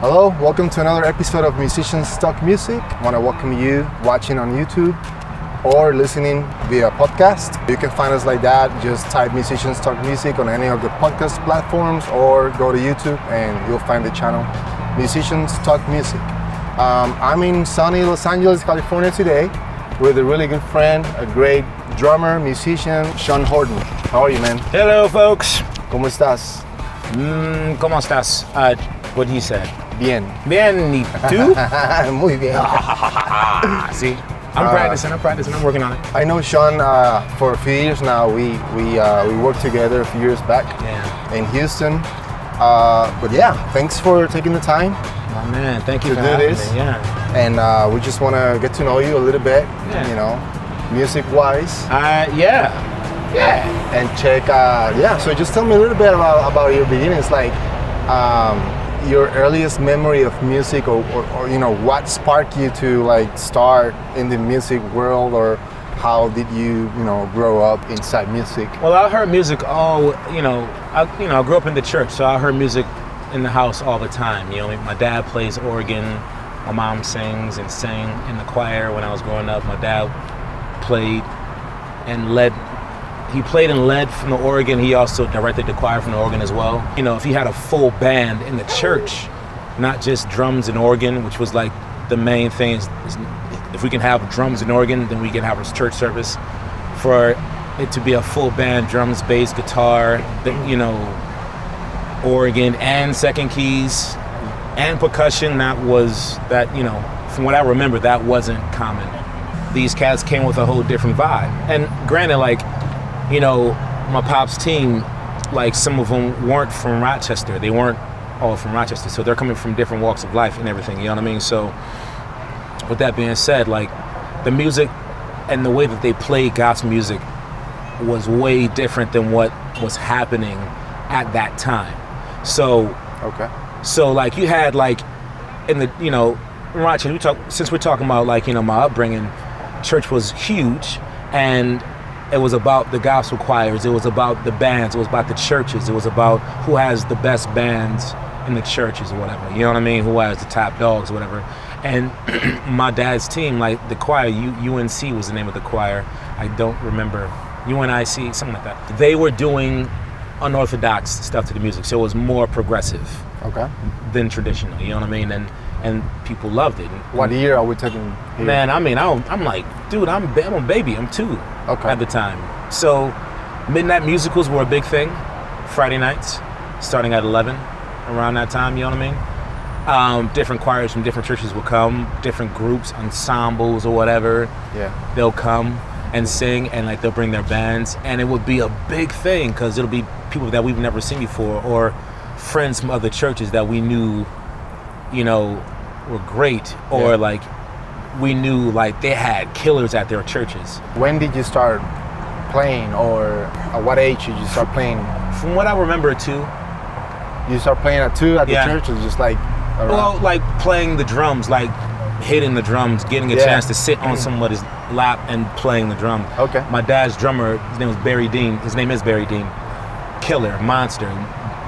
Hello, welcome to another episode of Musicians Talk Music. I want to welcome you watching on YouTube or listening via podcast. You can find us like that. Just type Musicians Talk Music on any of the podcast platforms or go to YouTube and you'll find the channel Musicians Talk Music. I'm in sunny Los Angeles, California today with a really good friend, a great drummer, musician, Chaun Horton. How are you, man? Hello, folks. ¿Cómo estás? ¿Cómo estás? What he said. Bien. Bien, ¿y tú? Muy bien. See, I'm practicing, I'm working on it. I know Chaun for a few years now. We worked together a few years back in Houston. But yeah, thanks for taking the time. Oh man, thank you to for do having this. me. Yeah. And we just want to get to know you a little bit, you know, music-wise. Yeah. And check, so just tell me a little bit about your beginnings, like your earliest memory of music or you know, what sparked you to like start in the music world, or how did you grow up inside music? Well, I heard music I grew up in the church, so I heard music in the house all the time. You know, my dad plays organ, my mom sings and sang in the choir when I was growing up. My dad played and led. He played and led from the organ. He also directed the choir from the organ as well. You know, if he had a full band in the church, not just drums and organ, which was like the main thing. If we can have drums and organ, then we can have a church service. For it to be a full band, drums, bass, guitar, organ and second keys and percussion, from what I remember, that wasn't common. These cats came with a whole different vibe. And granted, my pop's team, like some of them weren't from Rochester. They weren't all from Rochester. So they're coming from different walks of life and everything, you know what I mean? So with that being said, like the music and the way that they played gospel music was way different than what was happening at that time. So like you had like in the, Rochester, since we're talking about like, my upbringing, church was huge, and it was about the gospel choirs, it was about the bands, it was about the churches, it was about who has the best bands in the churches or whatever, you know what I mean, who has the top dogs or whatever. And my dad's team, like the choir, UNC was the name of the choir, I don't remember, UNIC, something like that. They were doing unorthodox stuff to the music, so it was more progressive than traditional, you know what I mean, and people loved it. What year are we talking here? Man, I mean, I'm like, dude, I'm a baby, I'm 2 at the time. So midnight musicals were a big thing, Friday nights, starting at 11, around that time, you know what I mean? Different choirs from different churches will come, different groups, ensembles or whatever. Yeah. They'll come and sing, and like they'll bring their bands, and it would be a big thing because it'll be people that we've never seen before, or friends from other churches that we knew, were great, or like we knew like they had killers at their churches. When did you start playing, or at what age did you start playing? From what I remember, at 2. You start playing at 2 at the church, or just like around? Well, like playing the drums, like hitting the drums, getting a chance to sit on somebody's lap and playing the drum. Okay. My dad's drummer, his name is Barry Dean. Killer, monster,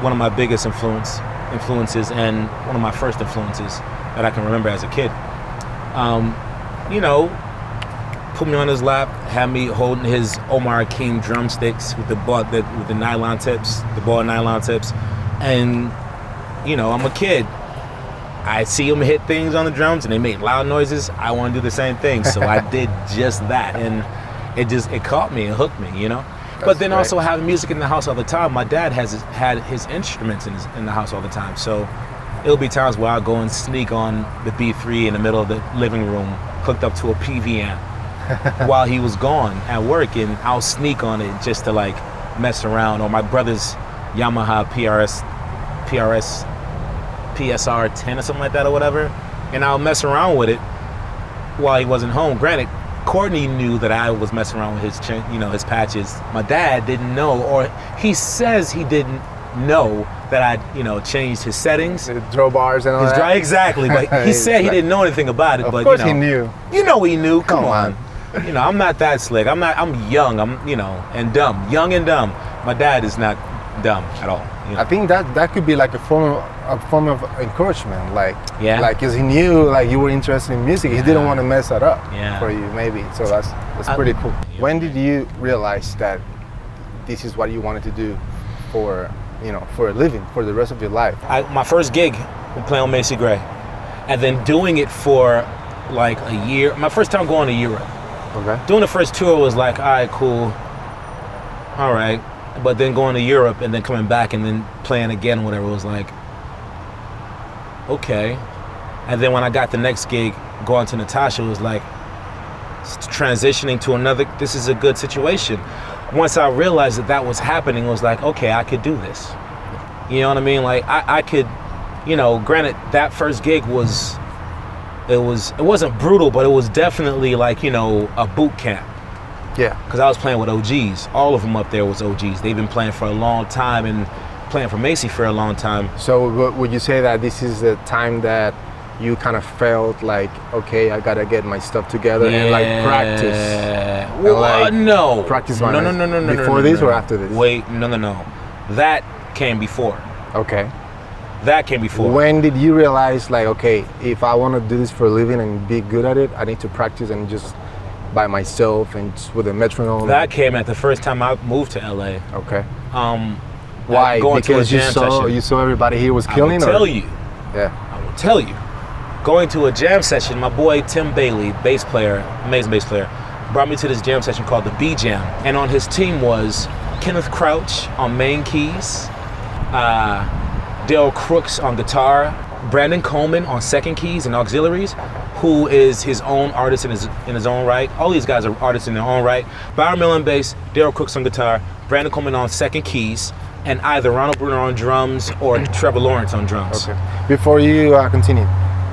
one of my biggest influences, and one of my first influences that I can remember as a kid. Put me on his lap, had me holding his Omar King drumsticks with the ball, with the nylon tips, and I'm a kid. I see him hit things on the drums and they make loud noises. I want to do the same thing, so I did just that, and it caught me and hooked me, But then also having music in the house all the time. My dad had his instruments in the house all the time, so it'll be times where I'll go and sneak on the B3 in the middle of the living room, hooked up to a PV amp while he was gone at work, and I'll sneak on it just to like mess around. Or my brother's Yamaha PSR 10 or something like that or whatever, and I'll mess around with it while he wasn't home. Granted, Courtney knew that I was messing around with his patches. My dad didn't know, or he says he didn't know that I changed his settings, the draw bars and all that. Exactly, but he said he didn't know anything about it. Of but course he knew. He knew. Come on. I'm not that slick. I'm young. I'm and dumb. Young and dumb. My dad is not dumb at all. You know? I think that could be like a form of encouragement, like Yeah. like because he knew like you were interested in music, he didn't want to mess that up for you, maybe. So that's pretty cool. Yeah. When did you realize that this is what you wanted to do for for a living, for the rest of your life? My first gig was playing on Macy Gray, and then doing it for like a year. My first time going to Europe. Okay. Doing the first tour was like, all right, cool, all right. But then going to Europe and then coming back and then playing again, whatever, was like, okay. And then when I got the next gig, going to Natasha, was like, transitioning to another, this is a good situation. Once I realized that was happening, it was like, okay, I could do this. You know what I mean? Like, I could, granted, that first gig it wasn't brutal, but it was definitely like, a boot camp. Yeah. Because I was playing with OGs. All of them up there was OGs. They've been playing for a long time and playing for Macy for a long time. So would you say that this is the time that you kind of felt like, okay, I gotta get my stuff together and like practice? Well, no. Practice No. before this or after this? Wait, no. That came before. Okay. That came before. When did you realize, like, okay, if I want to do this for a living and be good at it, I need to practice and just by myself and just with a metronome? That came at the first time I moved to LA. Okay. Why? Going because to a jam session. You saw everybody here was killing? I will tell you. Going to a jam session, my boy Tim Bailey, bass player, amazing bass player, brought me to this jam session called the B Jam. And on his team was Kenneth Crouch on main keys, Dale Crooks on guitar, Brandon Coleman on second keys and auxiliaries, who is his own artist in his own right. All these guys are artists in their own right. Byron Miller on bass, Dale Crooks on guitar, Brandon Coleman on second keys, and either Ronald Bruner on drums or Trevor Lawrence on drums. Okay. Before you continue,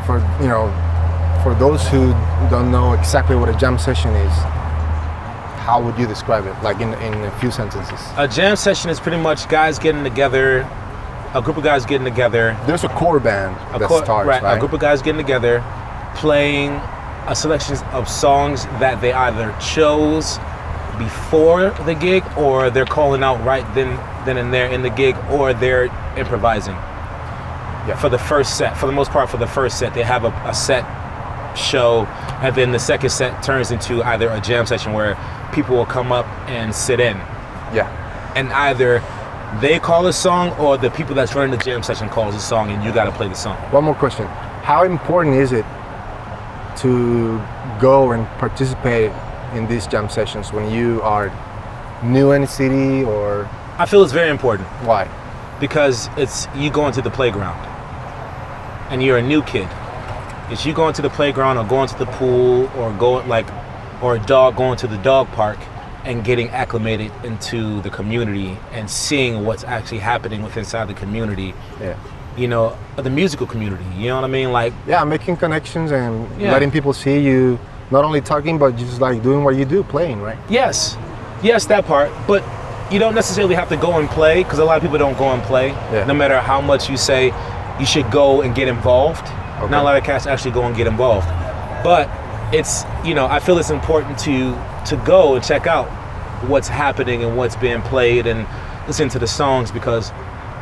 for those who don't know exactly what a jam session is, how would you describe it, like in a few sentences? A jam session is pretty much guys getting together, a group of guys getting together. There's a core band that starts, right? A group of guys getting together, playing a selection of songs that they either chose before the gig or they're calling out right then and there in the gig, or they're improvising. Yeah. For the first set, for the most part, for the first set, they have a set show, and then the second set turns into either a jam session where people will come up and sit in. Yeah. And either they call a song or the people that's running the jam session calls a song and you got to play the song. One more question. How important is it to go and participate in these jam sessions when you are new in the city or? I feel it's very important. Why? Because it's you going to the playground and you're a new kid. It's you going to the playground or going to the pool or a dog going to the dog park and getting acclimated into the community and seeing what's actually happening inside the community. Yeah. The musical community, you know what I mean? Like, yeah, making connections and letting people see you, not only talking, but just like doing what you do, playing, right? Yes, that part. But you don't necessarily have to go and play, because a lot of people don't go and play. Yeah. No matter how much you say you should go and get involved. Okay. Not a lot of cats actually go and get involved. But it's, I feel it's important to go and check out what's happening and what's being played and listen to the songs, because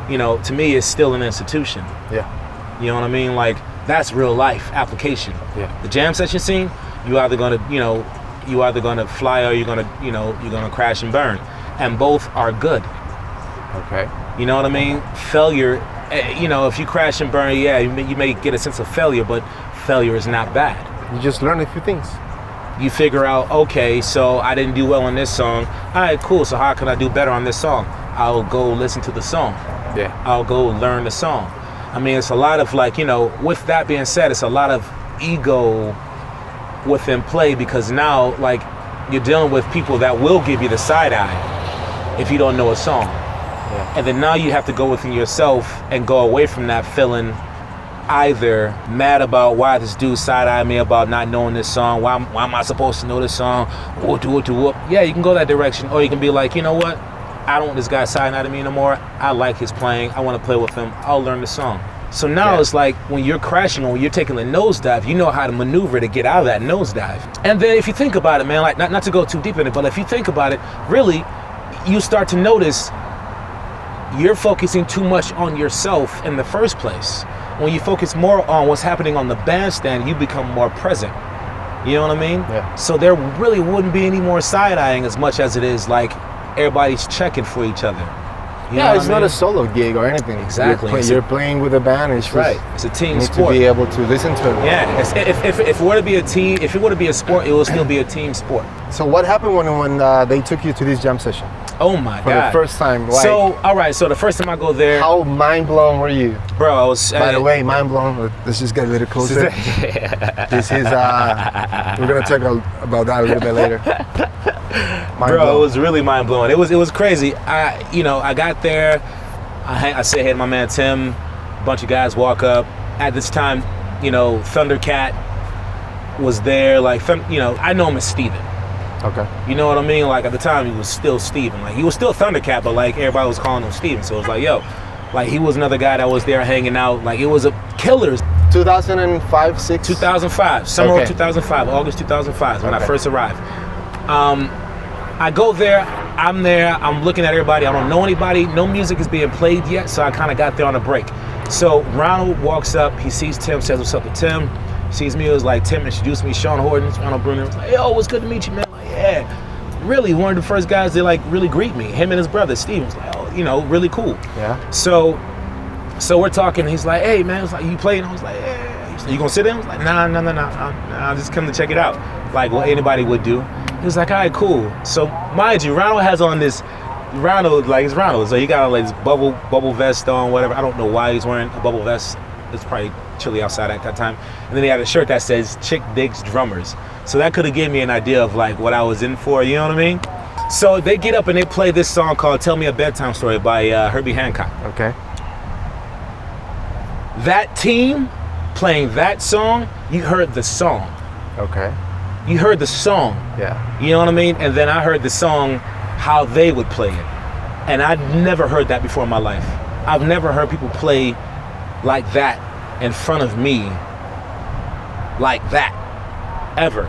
to me it's still an institution. Yeah. You know what I mean? Like, that's real life application. Yeah. The jam session scene, you either gonna fly or you're gonna crash and burn, and both are good. Okay. You know what I mean? Failure, if you crash and burn, you may get a sense of failure, but failure is not bad. You just learn a few things. You figure out, okay, so I didn't do well on this song. All right, cool. So how can I do better on this song? I'll go listen to the song. Yeah. I'll go learn the song. I mean, it's a lot of with that being said, it's a lot of ego within play, because now, you're dealing with people that will give you the side eye if you don't know a song. Yeah. And then now you have to go within yourself and go away from that feeling either mad about why this dude side-eyed me about not knowing this song, why am I supposed to know this song, whoop. Yeah, you can go that direction, or you can be like, you know what, I don't want this guy side-eyeing me no more. I like his playing, I want to play with him, I'll learn the song. So now it's like when you're crashing or when you're taking the nosedive, you know how to maneuver to get out of that nosedive. And then if you think about it, man, like not to go too deep in it, but if you think about it, really, you start to notice you're focusing too much on yourself in the first place. When you focus more on what's happening on the bandstand, you become more present. You know what I mean? Yeah. So there really wouldn't be any more side-eyeing as much as it is like everybody's checking for each other. You know It's what I not mean? a solo gig or anything. Exactly. You're playing with a band. It's just, Right. It's a team you need sport. to be able to listen to it. Yeah. If it were to be a team, if it were to be a sport, it will still be a team sport. So what happened when they took you to this jam session Oh my for God. the first time? Like, So, all right. So the first time I go there, how mind blown were you? bro, I was. By the way, mind blown. Let's just get a little closer. This is we're gonna talk about that a little bit later. Mind Bro, blown. it was really mind blowing. It was crazy. I got there. I say hey to my man Tim. A bunch of guys walk up. At this time, Thundercat was there. Like, I know him as Steven. Okay. You know what I mean? Like, at the time, he was still Steven. Like, he was still Thundercat, but like everybody was calling him Steven. So it was like, yo, like he was another guy that was there hanging out. Like, it was a killers. 2005, 6? 2005, summer Okay. of 2005, August 2005 when I Okay. first arrived. I go there, I'm looking at everybody, I don't know anybody, no music is being played yet, so I kind of got there on a break. So Ronald walks up, he sees Tim, says what's up to Tim, sees me, it was like, Tim introduced me, Chaun Horton, Ronald Bruner, was like, yo, what's good to meet you, man? I'm like, yeah, really, one of the first guys to like really greet me, him and his brother, Steve, was like, oh, really cool. Yeah. So we're talking, he's like, hey man, it's like, you playing? I was like, yeah. He's like, you gonna sit in? I was like, nah, I'll just come to check it out. Like what anybody would do. He was like, all right, cool. So mind you, Ronald has on this, it's Ronald, so he got on like this bubble vest on, whatever. I don't know why he's wearing a bubble vest. It's probably chilly outside at that time. And then he had a shirt that says Chick Digs Drummers. So that could have given me an idea of like what I was in for, you know what I mean? So they get up and they play this song called Tell Me a Bedtime Story by Herbie Hancock. Okay. That team playing that song, you heard the song. Okay. You heard the song. Yeah. You know what I mean? And then I heard the song, how they would play it. And I'd never heard that before in my life. I've never heard people play like that in front of me, like that, ever.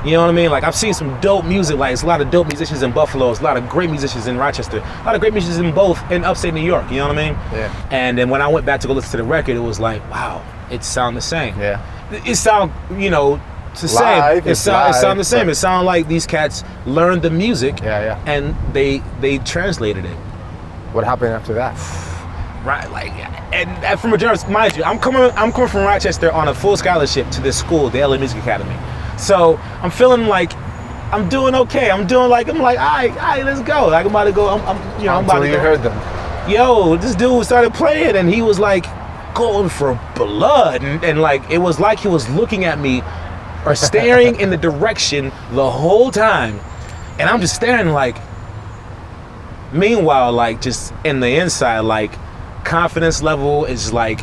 You know what I mean? Like, I've seen some dope music, like, it's a lot of dope musicians in Buffalo, it's a lot of great musicians in Rochester, a lot of great musicians in upstate New York, you know what I mean? Yeah. And then when I went back to go listen to the record, it was like, wow, it sound the same. Yeah. It sound, it's the same. Live, It it's sound the same. but- It sound like these cats learned the music Yeah. and they translated it. What happened after that? Right, like, and from a journalist, mind you, I'm coming from Rochester on a full scholarship to this school, the LA Music Academy. So I'm feeling like I'm doing okay. I'm like, all right, let's go. Like, I'm about to go. I'm about Until to you go. heard them. Yo, this dude started playing, and he was like going for blood, and like it was like he was looking at me or staring in the direction the whole time, and I'm just staring like. Meanwhile, like just in the inside, like confidence level is like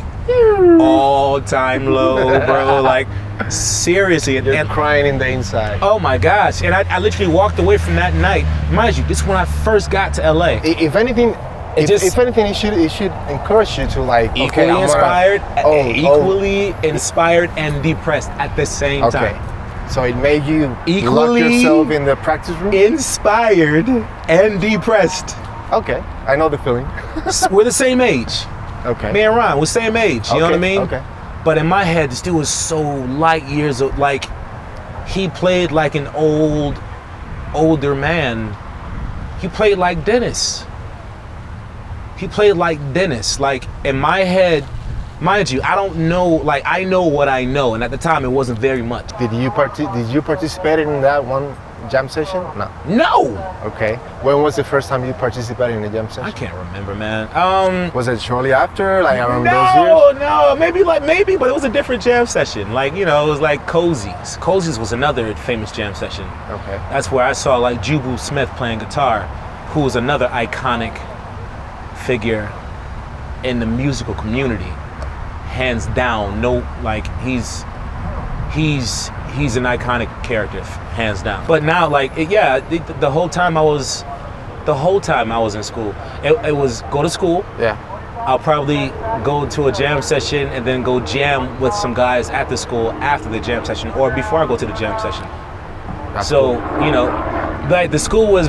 all time low, bro. Like seriously, You're crying in the inside. oh my gosh! And I literally walked away from that night. Mind you, this is when I first got to LA. If anything, it should encourage you to like Equally okay, inspired, equally inspired and depressed at the same okay. time. So it made you Equally lock yourself in the practice room. Inspired and depressed. Okay, I know the feeling. We're the same age. Okay. Me and Ron, we're the same age. You know what I mean? Okay. But in my head, this dude was so light years of, like, he played like an older man. He played like Dennis. Like, in my head, mind you, I don't know, like, I know what I know, and at the time, it wasn't very much. Did you participate in that one jam session? No. No! Okay. When was the first time you participated in a jam session? I can't remember, man. Was it shortly after, like around those years? No, maybe, but it was a different jam session. Like, it was like Cozy's. Cozy's was another famous jam session. Okay. That's where I saw like Jubu Smith playing guitar, who was another iconic figure in the musical community, hands down. No, like he's an iconic character, hands down. But now, like, the whole time I was in school, it was go to school. Yeah. I'll probably go to a jam session and then go jam with some guys at the school after the jam session or before I go to the jam session. That's So, cool. like the school was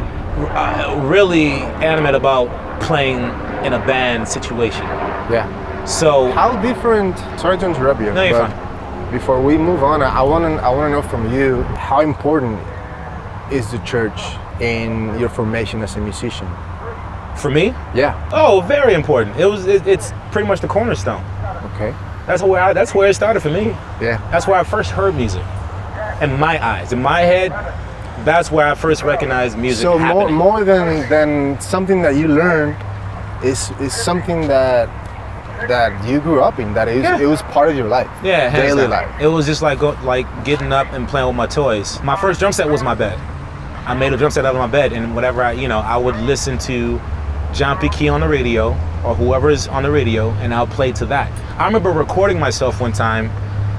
really animate about playing in a band situation. Yeah. So How different? Sorry to interrupt you. No, you're but before we move on, I want to know from you how important is the church in your formation as a musician? for me, Yeah. oh, very important. It's pretty much the cornerstone. Okay. That's where it started for me. Yeah. That's where I first heard music. In my eyes, in my head, that's where I first recognized music. So happening. more than something that you learned is something that you grew up in. It was part of your life. Yeah, hands daily down. life. It was just like getting up and playing with my toys. My first drum set was my bed. I made a drum set out of my bed, and whatever I would listen to John P. Key on the radio or whoever is on the radio, and I'll play to that. I remember recording myself one time.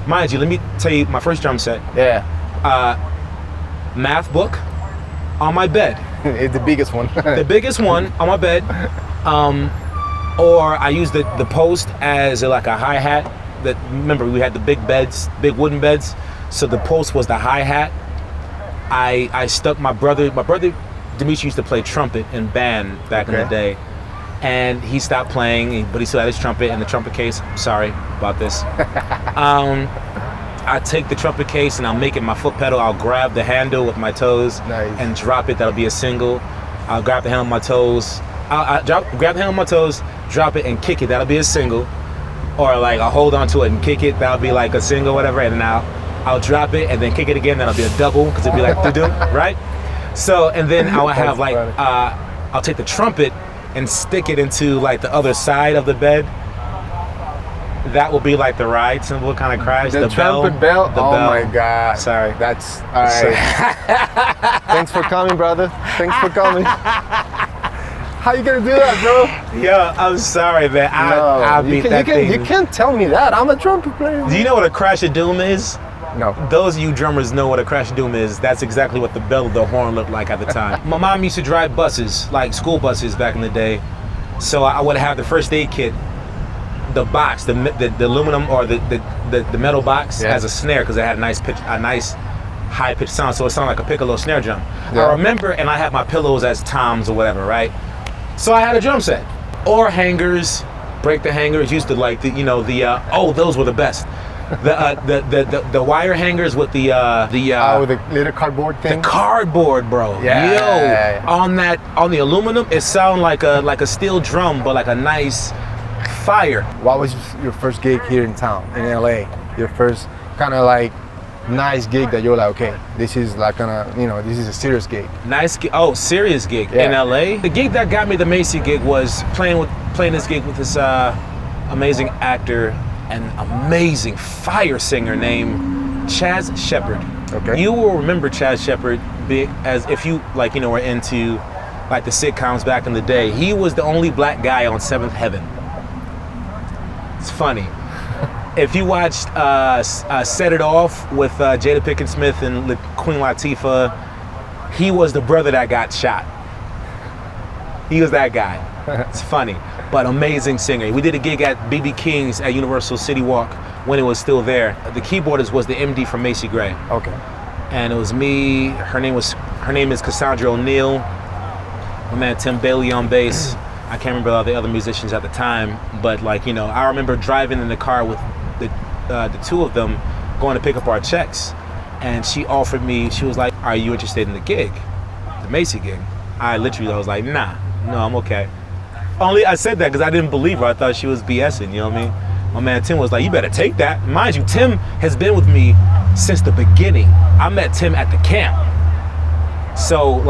Mind you, let me tell you my first drum set. Yeah. Math book on my bed. It's the biggest one. The biggest one on my bed. Or I used the post as like a hi-hat. That, remember, we had the big beds, big wooden beds. So the post was the hi-hat. I stuck my brother Dimitri used to play trumpet in band back in the day. And he stopped playing, but he still had his trumpet in the trumpet case. Sorry about this. I take the trumpet case and I'll make it my foot pedal. I'll grab the handle with my toes and drop it. That'll be a single. I'll grab the handle with my toes. I'll grab the handle with my toes, drop it and kick it. That'll be a single. Or like I'll hold on to it and kick it. That'll be like a single, whatever. And then I'll drop it and then kick it again. That'll be a double because it'll be like doo-doo, right? So, and then I'll have like, I'll take the trumpet and stick it into like the other side of the bed. That will be like the ride symbol, kind of crash. The trumpet bell. The Oh bell. my God. Sorry. That's all right. Thanks for coming, brother. Thanks for coming. How you gonna do that, bro? Yeah, I'm sorry, man. I beat that thing. You can't tell me that. I'm a trumpet player. Do you know what a crash of doom is? No. Those of you drummers know what a crash of doom is. That's exactly what the bell of the horn looked like at the time. My mom used to drive buses, like school buses back in the day. So I would have the first aid kit. The box, the aluminum or the metal box has a snare because it had a nice high pitched sound, so it sounded like a piccolo snare drum. Yeah. I remember, and I had my pillows as toms or whatever, right? So I had a drum set or hangers, break the hangers. Used to like those were the best. The wire hangers with the with the little cardboard thing. The cardboard, bro. Yeah. On the aluminum, it sounded like a steel drum, but like a nice fire. What was your first gig here in town, in LA? Your first kind of like nice gig that you're like, okay, this is like this is a serious gig. Serious gig in LA. The gig that got me the Macy gig was playing this gig with this amazing actor and amazing fire singer named Chaz Shepard. Okay. You will remember Chaz Shepard as if you were into like the sitcoms back in the day. He was the only black guy on Seventh Heaven. It's funny. If you watched Set It Off with Jada Pinkett Smith and Queen Latifah, he was the brother that got shot. He was that guy. It's funny, but amazing singer. We did a gig at BB King's at Universal City Walk when it was still there. The keyboardist was the MD from Macy Gray. Okay. And it was me. Her name is Cassandra O'Neill. My man Tim Bailey on bass. I can't remember all the other musicians at the time, but I remember driving in the car with the two of them going to pick up our checks, and she offered me. She was like, "Are you interested in the gig, the Macy gig?" I was like, "Nah, no, I'm okay." Only I said that because I didn't believe her. I thought she was BSing. You know what I mean? My man Tim was like, "You better take that." Mind you, Tim has been with me since the beginning. I met Tim at the camp, so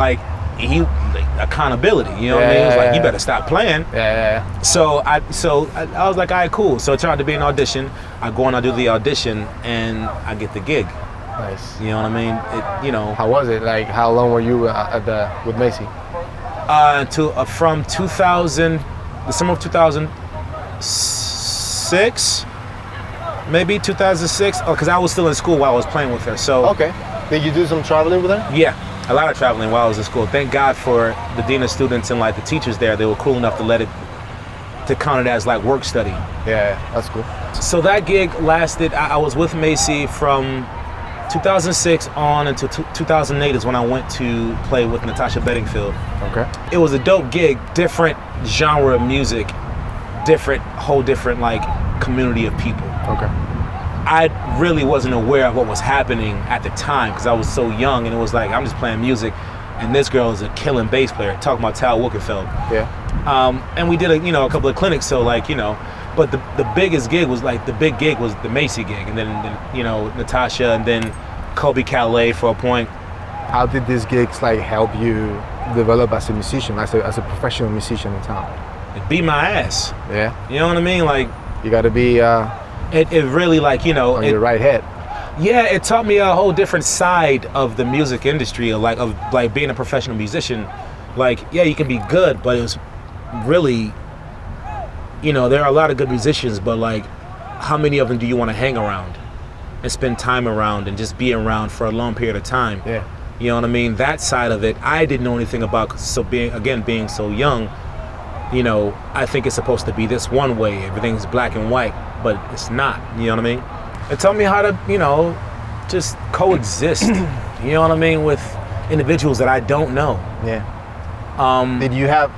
accountability, you know what I mean? It was like, you better stop playing. So I was like, all right, cool. So it turned out to be an audition. I go and I do the audition and I get the gig. Nice. You know what I mean? How was it? Like, how long were you with Macy? From 2000, the summer of 2006, maybe 2006. Oh, because I was still in school while I was playing with her. So. Okay. Did you do some traveling with her? Yeah. A lot of traveling while I was in school. Thank God for the dean of students and the teachers there. They were cool enough to count it as work study. Yeah, that's cool. So that gig lasted. I was with Macy from 2006 on until 2008 is when I went to play with Natasha Bedingfield. Okay. It was a dope gig, different genre of music, whole different like community of people. Okay. I really wasn't aware of what was happening at the time because I was so young, and it was like I'm just playing music, and this girl is a killing bass player. Talking about Tal Wilkenfeld. Yeah. And we did a couple of clinics, so like but the biggest gig was like the Macy gig, and then Natasha, and then Kobe Calais for a point. How did these gigs like help you develop as a musician, as a professional musician in town? It beat my ass. Yeah. You know what I mean? Like you got to be. It really like on your right head. Yeah, it taught me a whole different side of the music industry, of being a professional musician. Like, yeah, you can be good, but it was really, there are a lot of good musicians, but like, how many of them do you want to hang around and spend time around and just be around for a long period of time? Yeah. You know what I mean? That side of it, I didn't know anything about. So being so young, I think it's supposed to be this one way. Everything's black and white, but it's not. You know what I mean? It taught me how to, just coexist. You know what I mean, with individuals that I don't know. Yeah. Did you have,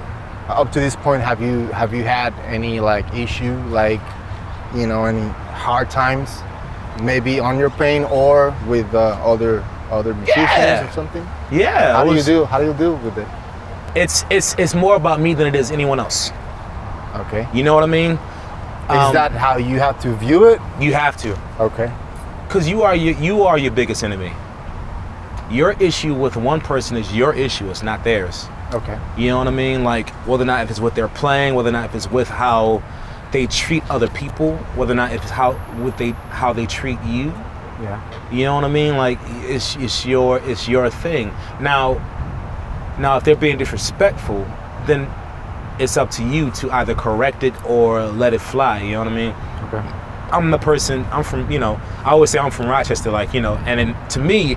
up to this point, have you had any like issue, like, any hard times, maybe on your playing or with other musicians or something? Yeah. How do you deal with it? It's more about me than it is anyone else. Okay. You know what I mean? Is that how you have to view it? You have to. Okay. Because you are your biggest enemy. Your issue with one person is your issue. It's not theirs. Okay. You know what I mean? Like whether or not if it's what they're playing, whether or not if it's with how they treat other people, whether or not if it's how they treat you. Yeah. You know what I mean? Like it's your thing. Now if they're being disrespectful, then it's up to you to either correct it or let it fly. You know what I mean? Okay. I'm from, I always say I'm from Rochester, like, and then to me,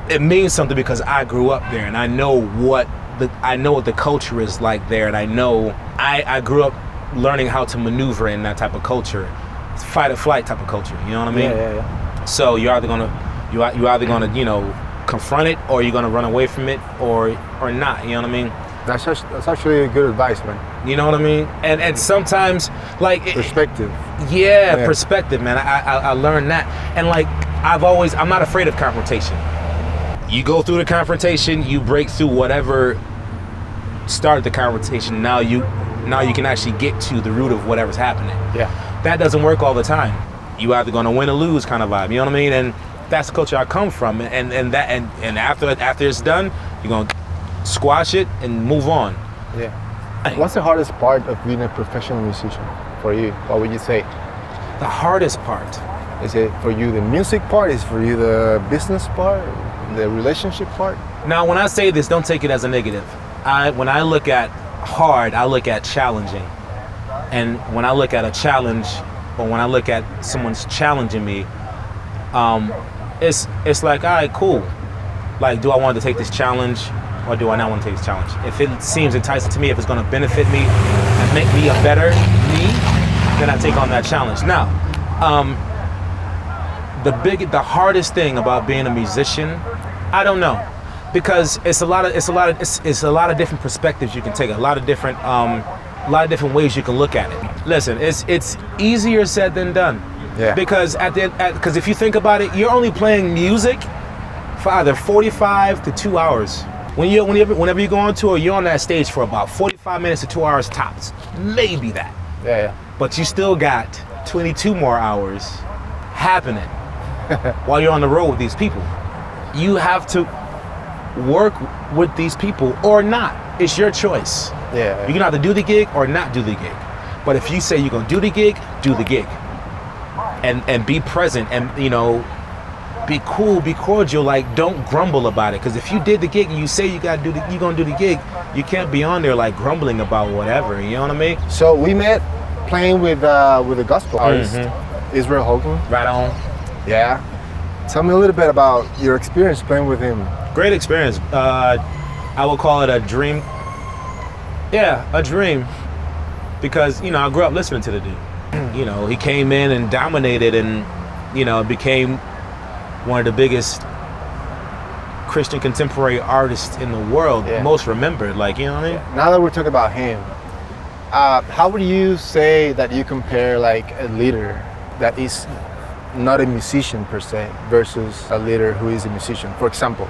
it means something because I grew up there and I know what the culture is like there, and I grew up learning how to maneuver in that type of culture. It's fight or flight type of culture, you know what I mean? Yeah. So you're either gonna confront it, or you're gonna run away from it, or not, you know what I mean? That's actually good advice, man. You know what I mean? And sometimes like perspective. Yeah, perspective, man. I learned that, and like I'm not afraid of confrontation. You go through the confrontation, you break through whatever started the confrontation. Now you can actually get to the root of whatever's happening. Yeah. That doesn't work all the time. You either gonna win or lose kind of vibe. You know what I mean? And that's the culture I come from. And after it's done, you're gonna squash it and move on. Yeah. What's the hardest part of being a professional musician for you? What would you say? The hardest part. Is it for you the music part? Is it for you the business part? The relationship part? Now, when I say this, don't take it as a negative. When I look at hard, I look at challenging. And when I look at a challenge, or when I look at someone's challenging me, it's like, all right, cool. Like, do I want to take this challenge, or do I not want to take this challenge? If it seems enticing to me, if it's going to benefit me and make me a better me, then I take on that challenge. Now, the hardest thing about being a musician, I don't know, because it's a lot of different perspectives you can take, a lot of different ways you can look at it. Listen, it's easier said than done. Yeah. Because because if you think about it, you're only playing music for either 45 to 2 hours. Whenever you go on tour, you're on that stage for about 45 minutes to 2 hours tops, maybe that. Yeah. But you still got 22 more hours happening while you're on the road with these people. You have to work with these people or not. It's your choice. Yeah. You can either do the gig or not do the gig. But if you say you're gonna do the gig, do the gig. And be present, and be cool, be cordial. Like, don't grumble about it. Because if you did the gig and you say you're gonna do the gig, you can't be on there like grumbling about whatever. You know what I mean? So we met playing with a gospel artist, Youre Killing Us. Right on. Yeah. Tell me a little bit about your experience playing with him. Great experience. I would call it a dream. Yeah, a dream. Because I grew up listening to the dude. He came in and dominated, and became one of the biggest Christian contemporary artists in the world, most remembered, like, you know what I mean? Yeah. Now that we're talking about him, how would you say that you compare like a leader that is not a musician per se versus a leader who is a musician? For example,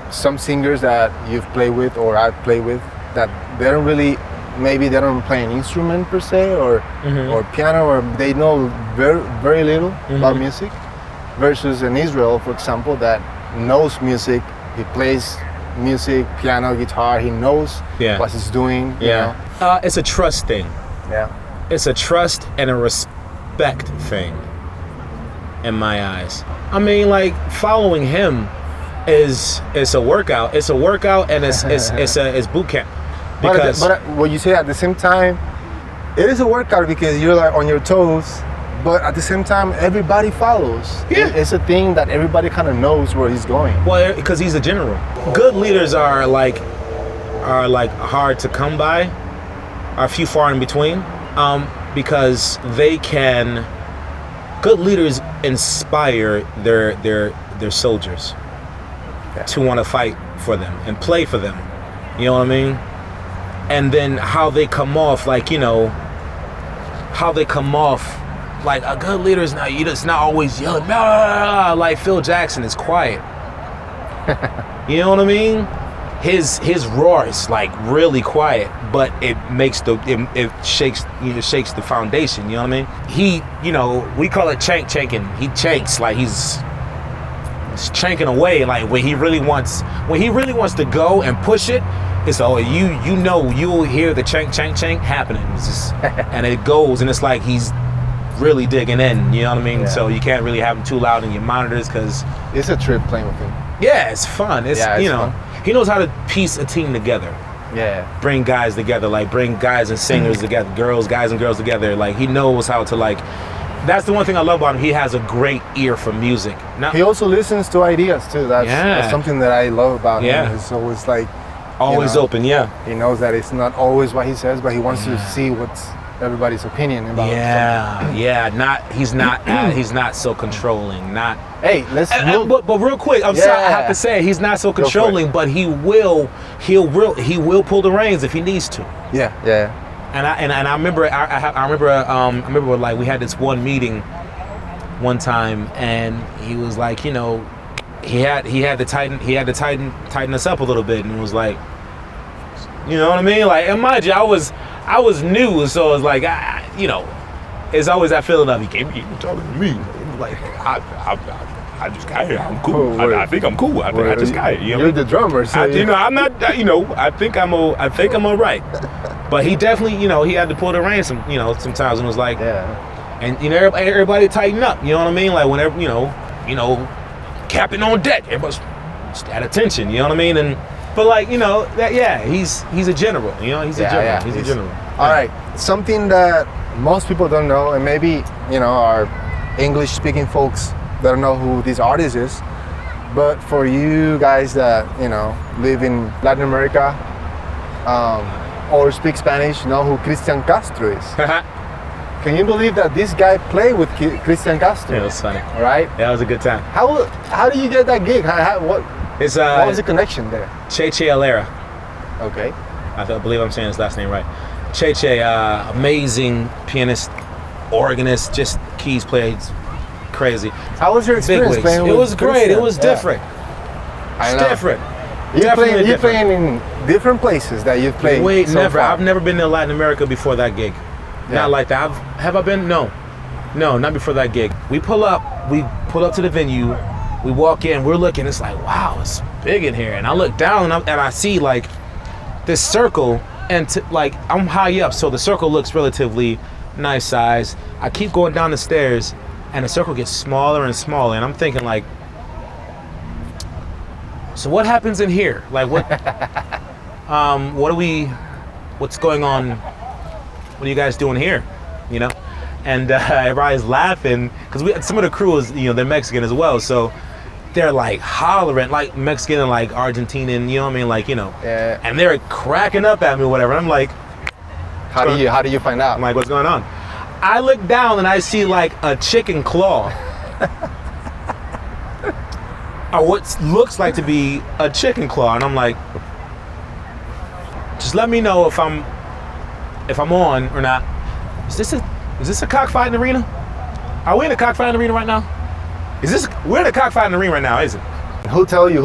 some singers that you've played with or I've played with that they don't really, maybe they don't play an instrument per se or piano, or they know very, very little about music, versus in Israel, for example, that knows music, he plays music, piano, guitar, he knows what he's doing. You know? It's a trust thing. Yeah. It's a trust and a respect thing in my eyes. I mean, like, following him is a workout. It's a workout, and it's boot camp. Because but what you say at the same time, it is a workout because you're like on your toes, but at the same time, everybody follows. Yeah. It's a thing that everybody kind of knows where he's going. Well, because he's a general. Good leaders are like hard to come by, are few far in between, because they can. Good leaders inspire their soldiers to want to fight for them and play for them. You know what I mean? And then how they come off, like, you know, like a good leader is not, it's not always yelling, "Nah," like Phil Jackson is quiet. You know what I mean? His roar is like really quiet, but it makes it shakes the foundation. You know what I mean? He, you know, we call it chanking. He chanks like he's chanking away. Like when he really wants to go and push it, it's you know you'll hear the chank happening. It's just, and it goes, and it's like he's really digging in. You know what I mean? Yeah. So you can't really have him too loud in your monitors because it's a trip playing with him. Yeah, it's fun. It's you know. Fun. He knows how to piece a team together. Yeah. Bring guys together, like bring guys and singers together, guys and girls together. Like he knows how to like. That's the one thing I love about him. He has a great ear for music. Now, he also listens to ideas too. That's something that I love about him. He's always like. Always open. Yeah. He knows that it's not always what he says, but he wants to see what's everybody's opinion about something. He's not so controlling. Not. Hey, but real quick, I have to say he's not so controlling, but he'll pull the reins if he needs to. Yeah. And I remember like we had this one meeting one time, and he was like, you know, he had to tighten us up a little bit, and it was like, you know what I mean? Like, and mind you, I was new, so it was like, you know, it's always that feeling of you can't be talking to me. Like I just got here. I'm cool. I think I'm cool. I just got here. You're the drummer, so I'm not. You know, I think I'm all right. But he definitely, you know, he had to pull the reins sometimes, and was like, and you know, everybody tighten up. You know what I mean? Like whenever, you know, captain on deck, everybody's at attention. You know what I mean? And but like, you know, he's a general. You know, he's a general. He's a general. All right, something that most people don't know, and maybe, you know, our English-speaking folks that don't know who this artist is, but for you guys that, you know, live in Latin America or speak Spanish, know who Cristian Castro is. Can you believe that this guy played with Cristian Castro? Yeah, it was funny. All right? Yeah, it was a good time. How do you get that gig? What was the connection there? Che Alera. Okay. I believe I'm saying his last name right. Che, amazing pianist, organist, just keys played crazy. How was your experience playing with It was great. Cristian? It was different. I know. Different. You're playing in different places that you've played. Wait, so never. far. I've never been to Latin America before that gig. Yeah. Not like that. Have I been? No, not before that gig. We pull up to the venue. We walk in. We're looking. It's like, wow, it's big in here. And I look down and I see like this circle, and like I'm high up, so the circle looks relatively nice size. I keep going down the stairs, and the circle gets smaller and smaller. And I'm thinking like, so what happens in here? Like what? What's going on? What are you guys doing here? You know? And everybody's laughing because some of the crew is, you know, they're Mexican as well, so they're like hollering, like Mexican and like Argentinian, you know what I mean? Like, you know, and they're cracking up at me or whatever. I'm like, how do you find out? I'm like, what's going on? I look down and I see like a chicken claw or what looks like to be a chicken claw, and I'm like, just let me know if I'm on or not. Is this a cockfighting arena? Are we in a cockfighting arena right now? We're in a cockfighting arena right now, isn't it? Who told you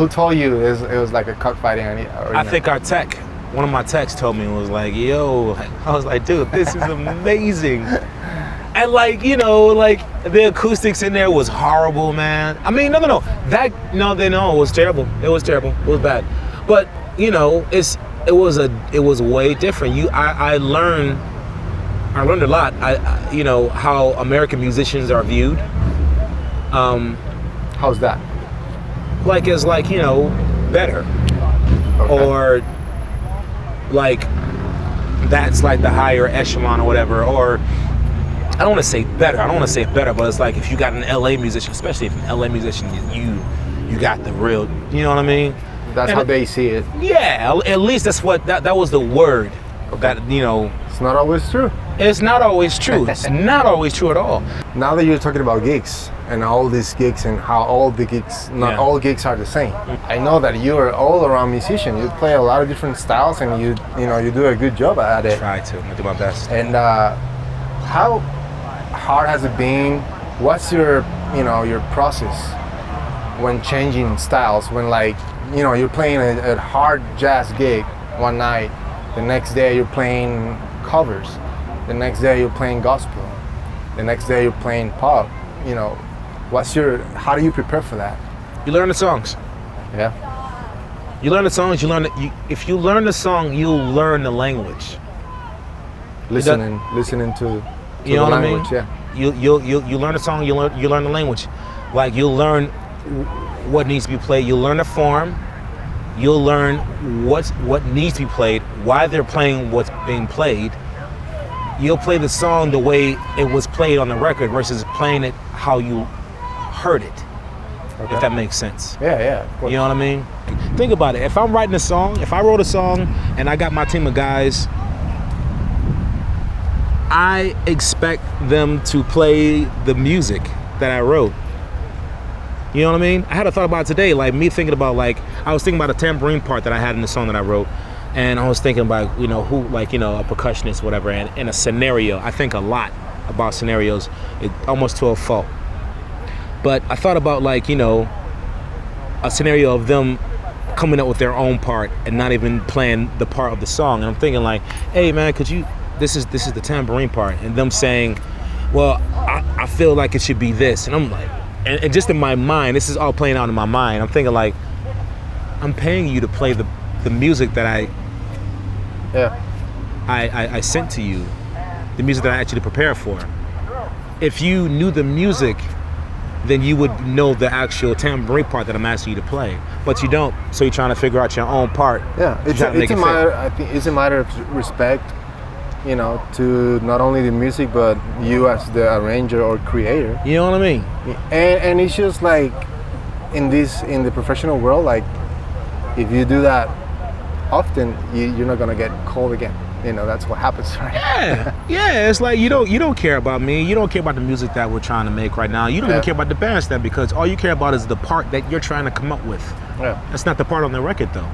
it was like a cockfighting arena? I think one of my techs told me, was like, yo, I was like, dude, this is amazing. And like, you know, like the acoustics in there was horrible, man. I mean, no, it was terrible. It was terrible. It was bad. But, you know, it was way different. I learned a lot. You know, how American musicians are viewed. How's that? Like as like, you know, better. Okay. Or like that's like the higher echelon or whatever. Or I don't want to say better, but it's like if you got an LA musician, especially if an LA musician, you got the real, you know what I mean? That's how they see it. Yeah, at least that's what that was the word. Okay. That, you know, it's not always true. It's not always true. It's not always true at all. Now that you're talking about gigs and all these gigs and how all the gigs, not all gigs are the same. I know that you're all around musician. You play a lot of different styles and you do a good job at it. I do my best. And how hard has it been? What's your process when changing styles? When like, you know, you're playing a hard jazz gig one night, the next day you're playing covers, the next day you're playing gospel, the next day you're playing pop. You know, how do you prepare for that? You learn the songs. Yeah. You learn the songs. If you learn the song, you'll learn the language. Listening to you know the what language, I mean? Yeah. You learn the song. You learn the language. Like you'll learn what needs to be played. You'll learn the form. You'll learn what needs to be played, why they're playing what's being played. You'll play the song the way it was played on the record versus playing it how you heard it. Okay. If that makes sense. Yeah, of course. You know what I mean? Think about it. If I'm writing a song, if I wrote a song and I got my team of guys, I expect them to play the music that I wrote. You know what I mean? I had a thought about it today, like me thinking about, like, I was thinking about a tambourine part that I had in the song that I wrote. And I was thinking about, you know, who, like, you know, a percussionist, whatever, and in a scenario. I think a lot about scenarios, almost to a fault. But I thought about, like, you know, a scenario of them coming up with their own part and not even playing the part of the song. And I'm thinking like, hey man, this is the tambourine part. And them saying, well, I feel like it should be this. And I'm like, and just in my mind, this is all playing out in my mind. I'm thinking like, I'm paying you to play the music that I sent to you, the music that I asked you to prepare for. If you knew the music, then you would know the actual tambourine part that I'm asking you to play. But you don't, so you're trying to figure out your own part. Yeah, it's a matter. I think it's a matter of respect, you know, to not only the music but you as the arranger or creator. You know what I mean? And it's just like in the professional world, like if you do that often, you're not gonna get called again. You know, that's what happens, right? Yeah. It's like you don't care about me. You don't care about the music that we're trying to make right now. You don't even care about the bandstand because all you care about is the part that you're trying to come up with. Yeah. That's not the part on the record, though.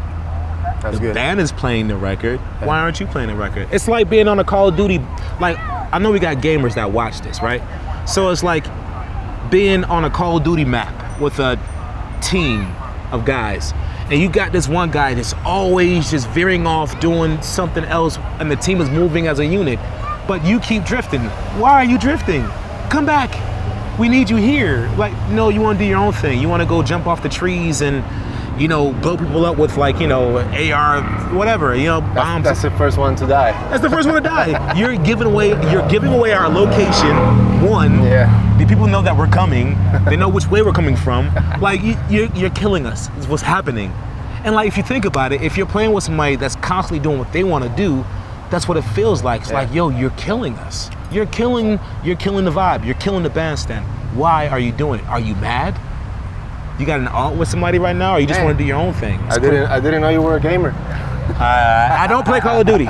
That's good. The band is playing the record. Yeah. Why aren't you playing the record? It's like being on a Call of Duty. Like, I know we got gamers that watch this, right? So it's like being on a Call of Duty map with a team of guys. And you got this one guy that's always just veering off doing something else and the team is moving as a unit, but you keep drifting. Why are you drifting? Come back. We need you here. Like, no, you want to do your own thing. You want to go jump off the trees and, you know, blow people up with like, you know, AR, whatever, you know, bombs. That's the first one to die. That's the first one to die. You're giving away our location. One, the people know that we're coming. They know which way we're coming from. Like, you're killing us, is what's happening. And like, if you think about it, if you're playing with somebody that's constantly doing what they want to do, that's what it feels like. It's like, yo, you're killing us. You're killing the vibe. You're killing the bandstand. Why are you doing it? Are you mad? You got an alt with somebody right now, or you just want to do your own thing? I didn't know you were a gamer. I don't play Call of Duty.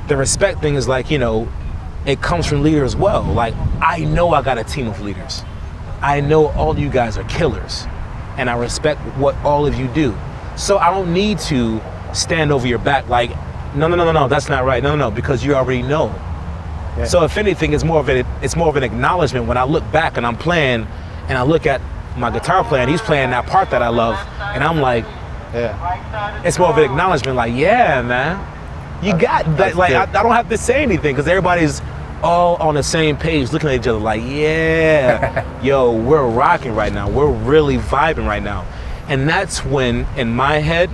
The respect thing is like, you know, it comes from leaders as well. Like, I know I got a team of leaders. I know all you guys are killers. and I respect what all of you do. So I don't need to stand over your back like, no, that's not right. No, because you already know. Yeah. So if anything, it's more of an acknowledgement when I look back and I'm playing, and I look at my guitar player and he's playing that part that I love, and I'm like, Yeah. it's more of an acknowledgement, like, yeah, man, you got that. Like, I don't have to say anything because everybody's all on the same page, looking at each other like, yeah, yo, we're rocking right now. We're really vibing right now. And that's when, in my head,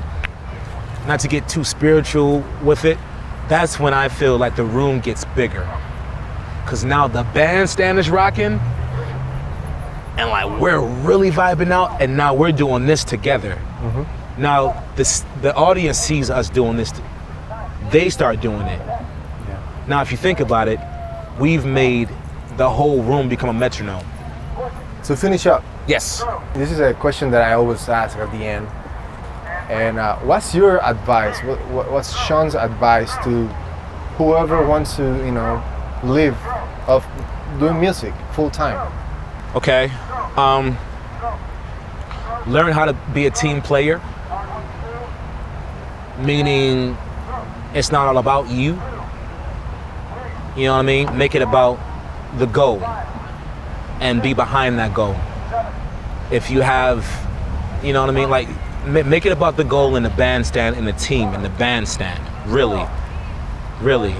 not to get too spiritual with it, that's when I feel like the room gets bigger. Because now the bandstand is rocking, and like we're really vibing out, and now we're doing this together. Mm-hmm. Now the audience sees us doing this, they start doing it. Yeah. Now if you think about it, we've made the whole room become a metronome. To finish up, yes. This is a question that I always ask at the end. And what's your advice? What's Chaun's advice to whoever wants to, live of doing music full time? Okay. Learn how to be a team player. Meaning, it's not all about you. You know what I mean? Make it about the goal and be behind that goal. If you have, you know what I mean? Like, make it about the goal in the bandstand, in the team, in the bandstand. Really.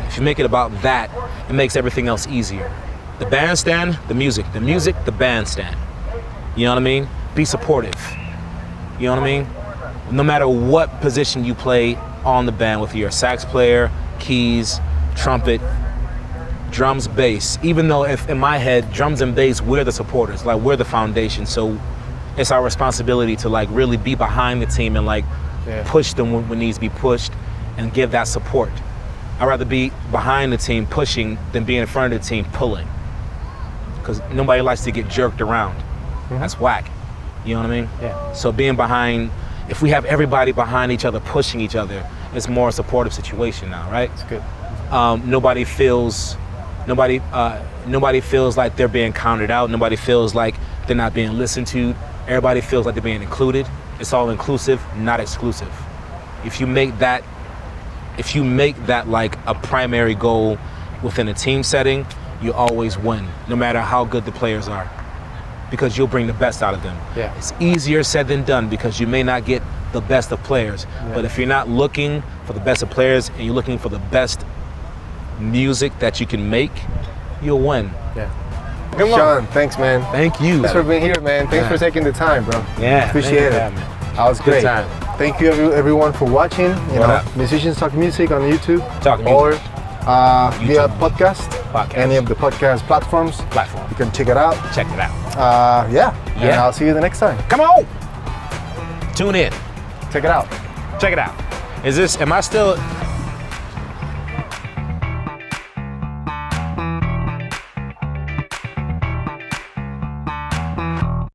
If you make it about that, it makes everything else easier. The bandstand, the music, the bandstand. You know what I mean? Be supportive. You know what I mean? No matter what position you play on the band, whether you're a sax player, keys, trumpet, drums, bass. Even though if in my head, drums and bass, we're the supporters, like we're the foundation. So it's our responsibility to like really be behind the team and like push them when needs to be pushed and give that support. I'd rather be behind the team pushing than be in front of the team pulling. Because nobody likes to get jerked around. Mm-hmm. That's whack. You know what I mean? Yeah. So being behind, if we have everybody behind each other, pushing each other, it's more a supportive situation now, right? It's good. Nobody feels like they're being counted out. Nobody feels like they're not being listened to. Everybody feels like they're being included. It's all inclusive, not exclusive. If you make that like a primary goal within a team setting, you always win, no matter how good the players are, because you'll bring the best out of them. Yeah. It's easier said than done because you may not get the best of players, but if you're not looking for the best of players and you're looking for the best music that you can make, you'll win. Yeah. Chaun, thanks, man. Thank you. Thanks for being here, man. Thanks for taking the time, bro. Yeah. Appreciate it. Man. That was great. Thank you, everyone, for watching. Musicians Talk Music on YouTube. Or via podcast. Any of the podcast platforms. You can check it out. And I'll see you the next time. Come on. Tune in. Check it out. Am I still